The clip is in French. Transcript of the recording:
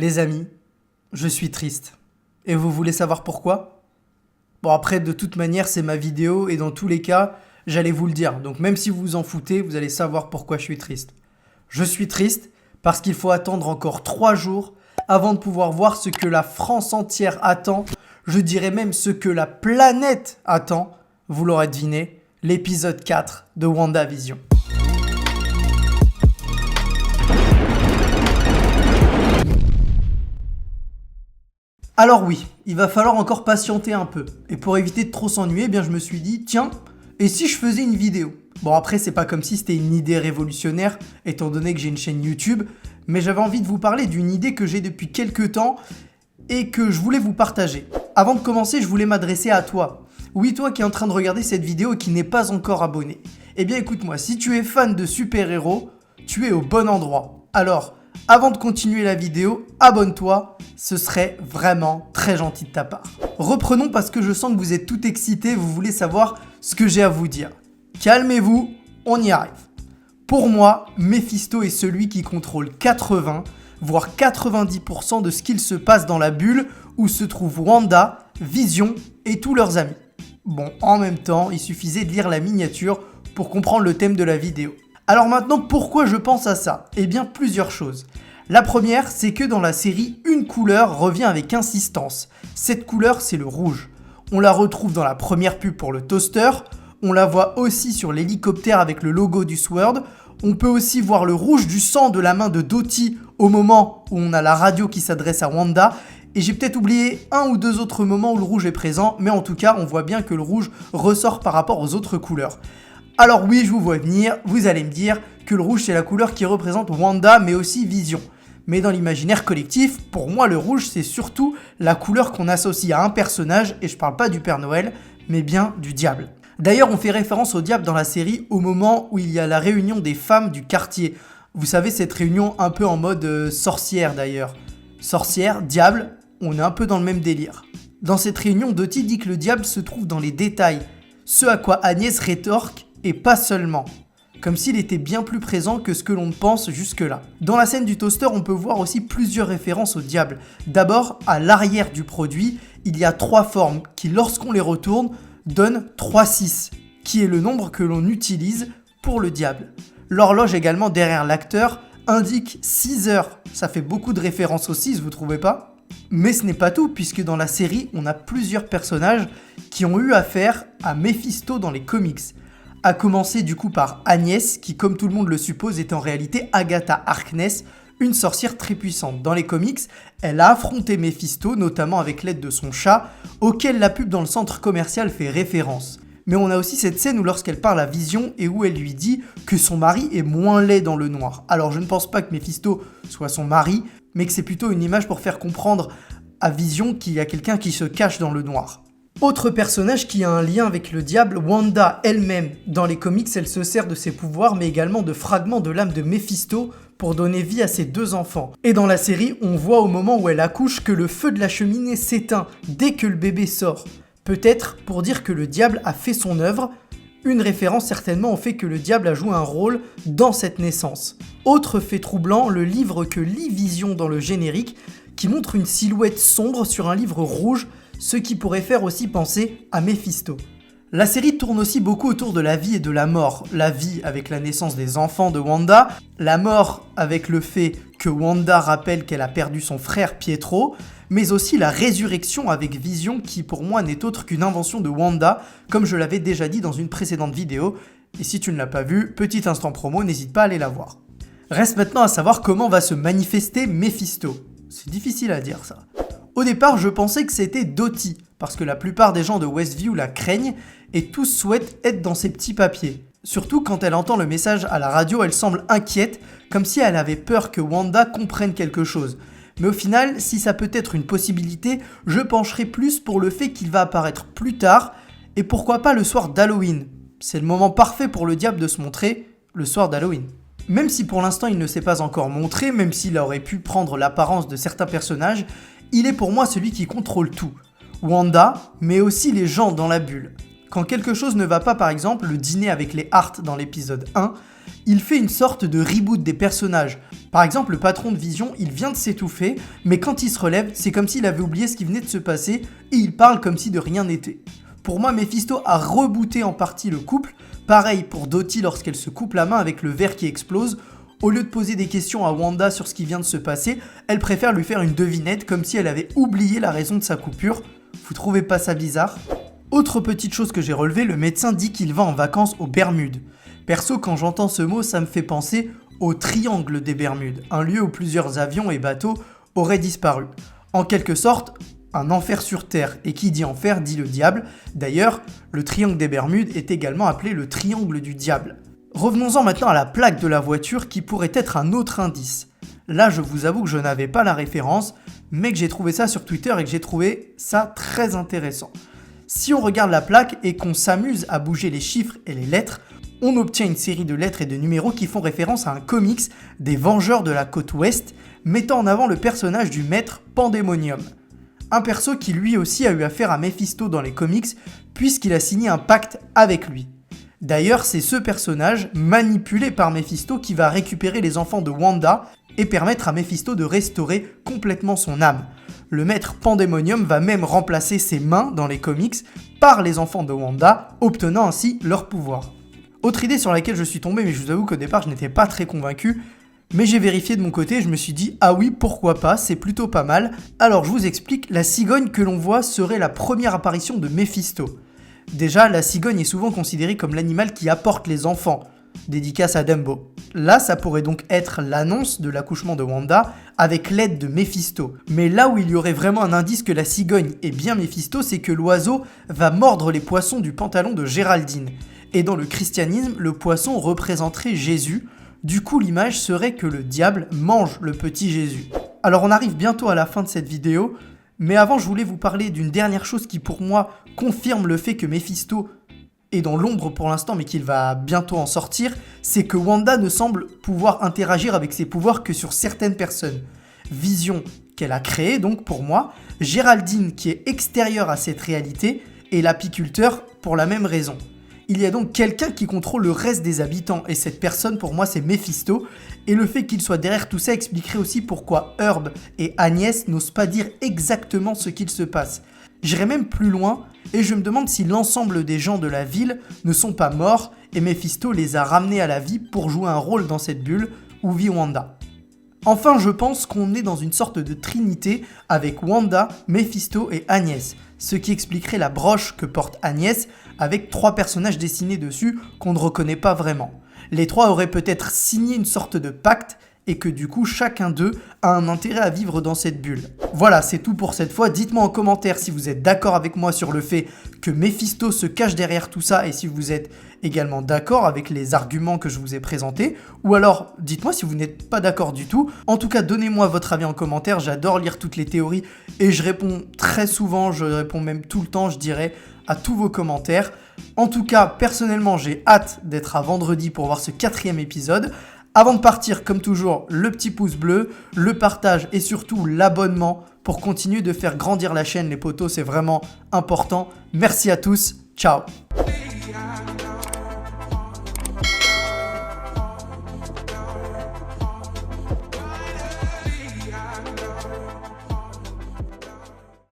Les amis, je suis triste. Et vous voulez savoir pourquoi? Bon après, de toute manière, c'est ma vidéo et dans tous les cas, j'allais vous le dire. Donc même si vous vous en foutez, vous allez savoir pourquoi je suis triste. Je suis triste parce qu'il faut attendre encore 3 jours avant de pouvoir voir ce que la France entière attend. Je dirais même ce que la planète attend. Vous l'aurez deviné, l'épisode 4 de WandaVision. Alors oui, il va falloir encore patienter un peu. Et pour éviter de trop s'ennuyer, eh bien je me suis dit, tiens, et si je faisais une vidéo? Bon après, c'est pas comme si c'était une idée révolutionnaire, étant donné que j'ai une chaîne YouTube, mais j'avais envie de vous parler d'une idée que j'ai depuis quelques temps et que je voulais vous partager. Avant de commencer, je voulais m'adresser à toi. Oui, toi qui es en train de regarder cette vidéo et qui n'est pas encore abonné. Eh bien écoute-moi, si tu es fan de super-héros, tu es au bon endroit. Alors, avant de continuer la vidéo, abonne-toi, ce serait vraiment très gentil de ta part. Reprenons parce que je sens que vous êtes tout excité, vous voulez savoir ce que j'ai à vous dire. Calmez-vous, on y arrive. Pour moi, Mephisto est celui qui contrôle 80, voire 90% de ce qu'il se passe dans la bulle où se trouvent Wanda, Vision et tous leurs amis. Bon, en même temps, il suffisait de lire la miniature pour comprendre le thème de la vidéo. Alors maintenant, pourquoi je pense à ça? Eh bien, plusieurs choses. La première, c'est que dans la série, une couleur revient avec insistance. Cette couleur, c'est le rouge. On la retrouve dans la première pub pour le toaster, on la voit aussi sur l'hélicoptère avec le logo du Sword, on peut aussi voir le rouge du sang de la main de Dottie au moment où on a la radio qui s'adresse à Wanda, et j'ai peut-être oublié un ou deux autres moments où le rouge est présent, mais en tout cas, on voit bien que le rouge ressort par rapport aux autres couleurs. Alors oui, je vous vois venir, vous allez me dire que le rouge c'est la couleur qui représente Wanda mais aussi Vision. Mais dans l'imaginaire collectif, pour moi le rouge c'est surtout la couleur qu'on associe à un personnage, et je parle pas du Père Noël, mais bien du diable. D'ailleurs on fait référence au diable dans la série au moment où il y a la réunion des femmes du quartier. Vous savez, cette réunion un peu en mode sorcière d'ailleurs. Sorcière, diable, on est un peu dans le même délire. Dans cette réunion, Dottie dit que le diable se trouve dans les détails, ce à quoi Agnès rétorque, et pas seulement. Comme s'il était bien plus présent que ce que l'on pense jusque-là. Dans la scène du toaster, on peut voir aussi plusieurs références au diable. D'abord, à l'arrière du produit, il y a 3 formes qui, lorsqu'on les retourne, donnent 3-6, qui est le nombre que l'on utilise pour le diable. L'horloge également derrière l'acteur indique 6 heures. Ça fait beaucoup de références au 6, vous trouvez pas? Mais ce n'est pas tout, puisque dans la série, on a plusieurs personnages qui ont eu affaire à Mephisto dans les comics. À commencer du coup par Agnès, qui comme tout le monde le suppose est en réalité Agatha Harkness, une sorcière très puissante. Dans les comics, elle a affronté Mephisto, notamment avec l'aide de son chat, auquel la pub dans le centre commercial fait référence. Mais on a aussi cette scène où lorsqu'elle parle à Vision et où elle lui dit que son mari est moins laid dans le noir. Alors je ne pense pas que Mephisto soit son mari, mais que c'est plutôt une image pour faire comprendre à Vision qu'il y a quelqu'un qui se cache dans le noir. Autre personnage qui a un lien avec le diable, Wanda elle-même. Dans les comics, elle se sert de ses pouvoirs, mais également de fragments de l'âme de Mephisto pour donner vie à ses 2 enfants. Et dans la série, on voit au moment où elle accouche que le feu de la cheminée s'éteint dès que le bébé sort. Peut-être pour dire que le diable a fait son œuvre, une référence certainement au fait que le diable a joué un rôle dans cette naissance. Autre fait troublant, le livre que lit Vision dans le générique, qui montre une silhouette sombre sur un livre rouge, ce qui pourrait faire aussi penser à Mephisto. La série tourne aussi beaucoup autour de la vie et de la mort. La vie avec la naissance des enfants de Wanda, la mort avec le fait que Wanda rappelle qu'elle a perdu son frère Pietro, mais aussi la résurrection avec Vision qui pour moi n'est autre qu'une invention de Wanda, comme je l'avais déjà dit dans une précédente vidéo. Et si tu ne l'as pas vu, petit instant promo, n'hésite pas à aller la voir. Reste maintenant à savoir comment va se manifester Mephisto. C'est difficile à dire ça. Au départ, je pensais que c'était Dottie, parce que la plupart des gens de Westview la craignent et tous souhaitent être dans ces petits papiers. Surtout quand elle entend le message à la radio, elle semble inquiète, comme si elle avait peur que Wanda comprenne quelque chose. Mais au final, si ça peut être une possibilité, je pencherai plus pour le fait qu'il va apparaître plus tard, et pourquoi pas le soir d'Halloween. C'est le moment parfait pour le diable de se montrer, le soir d'Halloween. Même si pour l'instant il ne s'est pas encore montré, même s'il aurait pu prendre l'apparence de certains personnages, il est pour moi celui qui contrôle tout. Wanda, mais aussi les gens dans la bulle. Quand quelque chose ne va pas, par exemple, le dîner avec les Hart dans l'épisode 1, il fait une sorte de reboot des personnages. Par exemple, le patron de Vision, il vient de s'étouffer, mais quand il se relève, c'est comme s'il avait oublié ce qui venait de se passer et il parle comme si de rien n'était. Pour moi, Mephisto a rebooté en partie le couple, pareil pour Dottie lorsqu'elle se coupe la main avec le verre qui explose. Au lieu de poser des questions à Wanda sur ce qui vient de se passer, elle préfère lui faire une devinette comme si elle avait oublié la raison de sa coupure. Vous trouvez pas ça bizarre ? Autre petite chose que j'ai relevée, le médecin dit qu'il va en vacances aux Bermudes. Perso, quand j'entends ce mot, ça me fait penser au triangle des Bermudes, un lieu où plusieurs avions et bateaux auraient disparu. En quelque sorte, un enfer sur Terre, et qui dit enfer dit le diable. D'ailleurs, le triangle des Bermudes est également appelé le triangle du diable. Revenons-en maintenant à la plaque de la voiture qui pourrait être un autre indice. Là, je vous avoue que je n'avais pas la référence, mais que j'ai trouvé ça sur Twitter et que j'ai trouvé ça très intéressant. Si on regarde la plaque et qu'on s'amuse à bouger les chiffres et les lettres, on obtient une série de lettres et de numéros qui font référence à un comics des Vengeurs de la Côte Ouest, mettant en avant le personnage du maître Pandemonium. Un perso qui lui aussi a eu affaire à Mephisto dans les comics, puisqu'il a signé un pacte avec lui. D'ailleurs, c'est ce personnage, manipulé par Mephisto, qui va récupérer les enfants de Wanda et permettre à Mephisto de restaurer complètement son âme. Le maître Pandemonium va même remplacer ses mains dans les comics par les enfants de Wanda, obtenant ainsi leur pouvoir. Autre idée sur laquelle je suis tombé, mais je vous avoue qu'au départ je n'étais pas très convaincu, mais j'ai vérifié de mon côté et je me suis dit ah oui, pourquoi pas, c'est plutôt pas mal. Alors je vous explique, la cigogne que l'on voit serait la première apparition de Mephisto. Déjà, la cigogne est souvent considérée comme l'animal qui apporte les enfants, dédicace à Dumbo. Là, ça pourrait donc être l'annonce de l'accouchement de Wanda avec l'aide de Mephisto. Mais là où il y aurait vraiment un indice que la cigogne est bien Mephisto, c'est que l'oiseau va mordre les poissons du pantalon de Géraldine. Et dans le christianisme, le poisson représenterait Jésus. Du coup, l'image serait que le diable mange le petit Jésus. Alors on arrive bientôt à la fin de cette vidéo, mais avant je voulais vous parler d'une dernière chose qui pour moi confirme le fait que Mephisto est dans l'ombre pour l'instant mais qu'il va bientôt en sortir, c'est que Wanda ne semble pouvoir interagir avec ses pouvoirs que sur certaines personnes. Vision qu'elle a créée donc pour moi, Géraldine qui est extérieure à cette réalité et l'apiculteur pour la même raison. Il y a donc quelqu'un qui contrôle le reste des habitants et cette personne pour moi c'est Mephisto et le fait qu'il soit derrière tout ça expliquerait aussi pourquoi Herb et Agnès n'osent pas dire exactement ce qu'il se passe. J'irai même plus loin et je me demande si l'ensemble des gens de la ville ne sont pas morts et Mephisto les a ramenés à la vie pour jouer un rôle dans cette bulle où vit Wanda. Enfin, je pense qu'on est dans une sorte de trinité avec Wanda, Mephisto et Agnès, ce qui expliquerait la broche que porte Agnès avec 3 personnages dessinés dessus qu'on ne reconnaît pas vraiment. Les 3 auraient peut-être signé une sorte de pacte et que du coup chacun d'eux a un intérêt à vivre dans cette bulle. Voilà, c'est tout pour cette fois. Dites-moi en commentaire si vous êtes d'accord avec moi sur le fait que Mephisto se cache derrière tout ça et si vous êtes également d'accord avec les arguments que je vous ai présentés, ou alors dites-moi si vous n'êtes pas d'accord du tout. En tout cas, donnez-moi votre avis en commentaire, j'adore lire toutes les théories et je réponds très souvent, je réponds même tout le temps, je dirais, à tous vos commentaires. En tout cas, personnellement, j'ai hâte d'être à vendredi pour voir ce 4e épisode. Avant de partir, comme toujours, le petit pouce bleu, le partage et surtout l'abonnement pour continuer de faire grandir la chaîne, les potos, c'est vraiment important. Merci à tous, ciao.